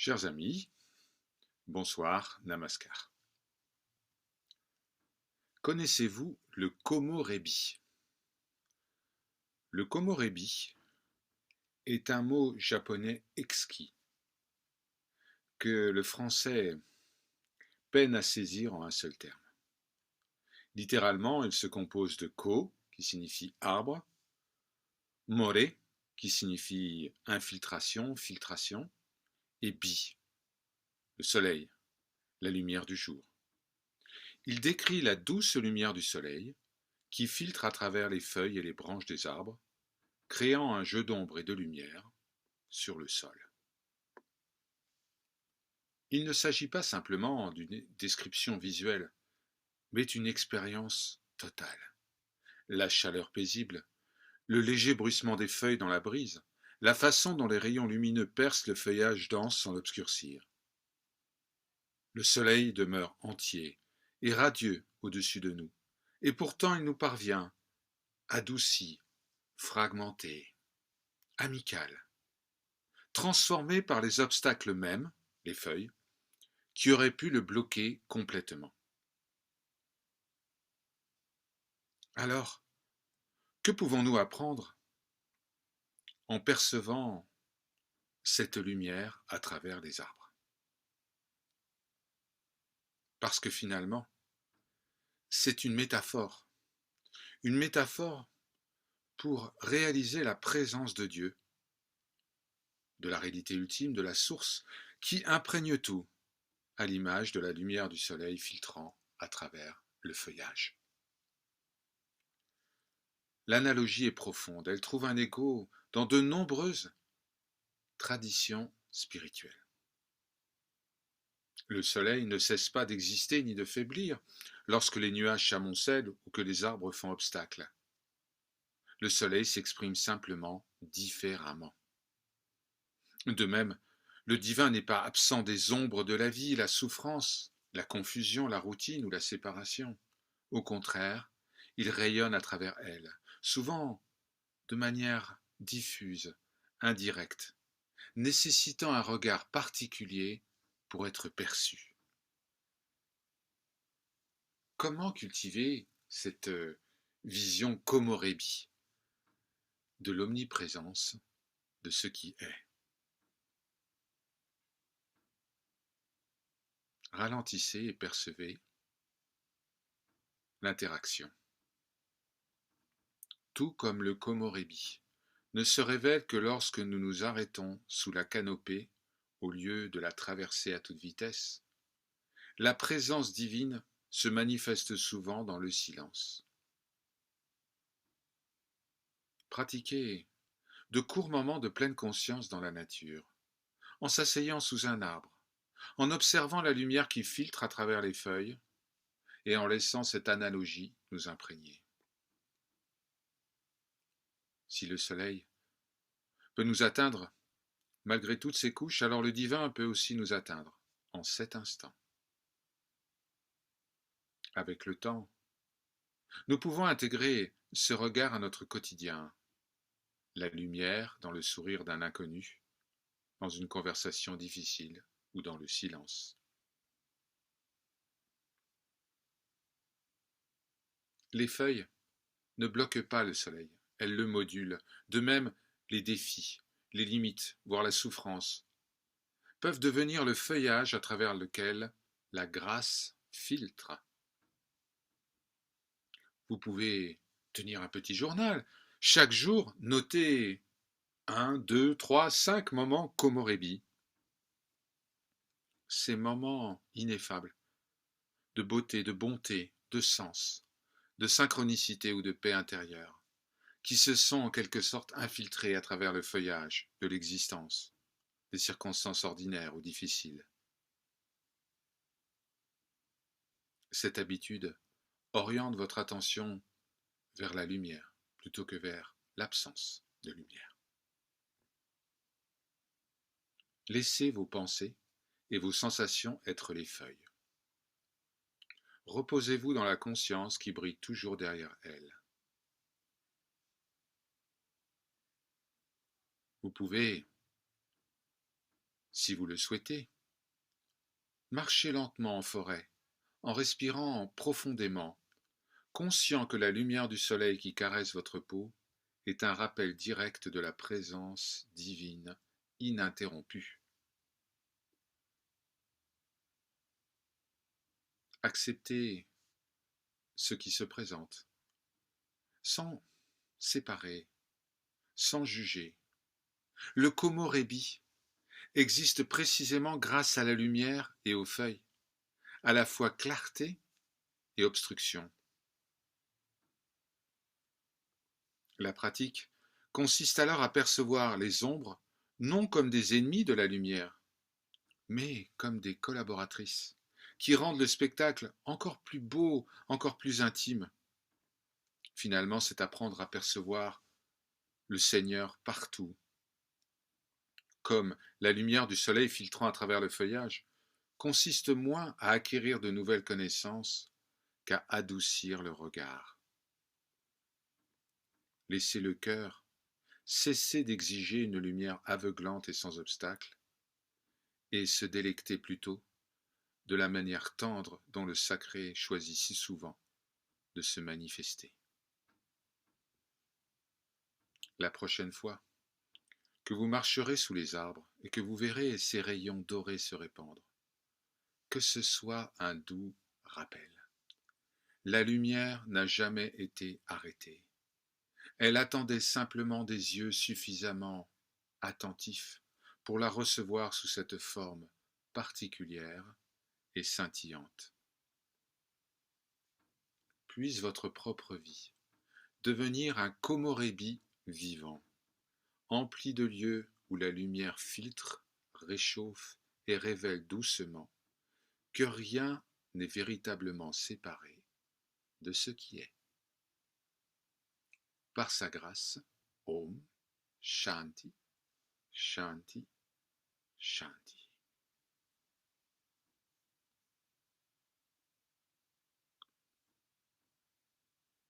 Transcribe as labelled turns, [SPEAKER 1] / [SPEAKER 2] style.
[SPEAKER 1] Chers amis, bonsoir, namaskar. Connaissez-vous le komorebi? Le komorebi est un mot japonais exquis que le français peine à saisir en un seul terme. Littéralement, il se compose de ko, qui signifie arbre, more, qui signifie infiltration, filtration, et bi, le soleil, la lumière du jour. Il décrit la douce lumière du soleil qui filtre à travers les feuilles et les branches des arbres, créant un jeu d'ombre et de lumière sur le sol. Il ne s'agit pas simplement d'une description visuelle, mais d'une expérience totale. La chaleur paisible, le léger bruissement des feuilles dans la brise, la façon dont les rayons lumineux percent le feuillage dense sans l'obscurcir. Le soleil demeure entier et radieux au-dessus de nous, et pourtant il nous parvient, adouci, fragmenté, amical, transformé par les obstacles mêmes, les feuilles, qui auraient pu le bloquer complètement. Alors, que pouvons-nous apprendre en percevant cette lumière à travers les arbres? Parce que finalement, c'est une métaphore pour réaliser la présence de Dieu, de la réalité ultime, de la source, qui imprègne tout, à l'image de la lumière du soleil filtrant à travers le feuillage. L'analogie est profonde, elle trouve un écho dans de nombreuses traditions spirituelles. Le soleil ne cesse pas d'exister ni de faiblir lorsque les nuages s'amoncellent ou que les arbres font obstacle. Le soleil s'exprime simplement différemment. De même, le divin n'est pas absent des ombres de la vie, la souffrance, la confusion, la routine ou la séparation. Au contraire, il rayonne à travers elles, souvent de manière diffuse, indirecte, nécessitant un regard particulier pour être perçu. Comment cultiver cette vision komorebi de l'omniprésence de ce qui est? Ralentissez et percevez l'interaction. Tout comme le komorebi ne se révèle que lorsque nous nous arrêtons sous la canopée au lieu de la traverser à toute vitesse, la présence divine se manifeste souvent dans le silence. Pratiquez de courts moments de pleine conscience dans la nature, en s'asseyant sous un arbre, en observant la lumière qui filtre à travers les feuilles et en laissant cette analogie nous imprégner. Si le soleil peut nous atteindre malgré toutes ses couches, alors le divin peut aussi nous atteindre en cet instant. Avec le temps, nous pouvons intégrer ce regard à notre quotidien, la lumière dans le sourire d'un inconnu, dans une conversation difficile ou dans le silence. Les feuilles ne bloquent pas le soleil, elles le modulent. De même, les défis, les limites, voire la souffrance, peuvent devenir le feuillage à travers lequel la grâce filtre. Vous pouvez tenir un petit journal. Chaque jour, notez 1, 2, 3, 5 moments komorebi. Ces moments ineffables de beauté, de bonté, de sens, de synchronicité ou de paix intérieure, qui se sont en quelque sorte infiltrés à travers le feuillage de l'existence, des circonstances ordinaires ou difficiles. Cette habitude oriente votre attention vers la lumière plutôt que vers l'absence de lumière. Laissez vos pensées et vos sensations être les feuilles. Reposez-vous dans la conscience qui brille toujours derrière elles. Vous pouvez Si vous le souhaitez, marchez lentement en forêt, en respirant profondément, conscient que la lumière du soleil qui caresse votre peau est un rappel direct de la présence divine ininterrompue. Acceptez ce qui se présente, sans séparer, sans juger. Le komorebi existe précisément grâce à la lumière et aux feuilles, à la fois clarté et obstruction. La pratique consiste alors à percevoir les ombres non comme des ennemis de la lumière, mais comme des collaboratrices, qui rendent le spectacle encore plus beau, encore plus intime. Finalement, c'est apprendre à percevoir le Seigneur partout, comme la lumière du soleil filtrant à travers le feuillage, consiste moins à acquérir de nouvelles connaissances qu'à adoucir le regard. Laissez le cœur cesser d'exiger une lumière aveuglante et sans obstacle, et se délecter plutôt de la manière tendre dont le sacré choisit si souvent de se manifester. La prochaine fois que vous marcherez sous les arbres et que vous verrez ces rayons dorés se répandre, que ce soit un doux rappel. La lumière n'a jamais été arrêtée. Elle attendait simplement des yeux suffisamment attentifs pour la recevoir sous cette forme particulière et scintillante. Puisse votre propre vie devenir un komorebi vivant, empli de lieux où la lumière filtre, réchauffe et révèle doucement que rien n'est véritablement séparé de ce qui est. Par sa grâce, Om Shanti, Shanti, Shanti.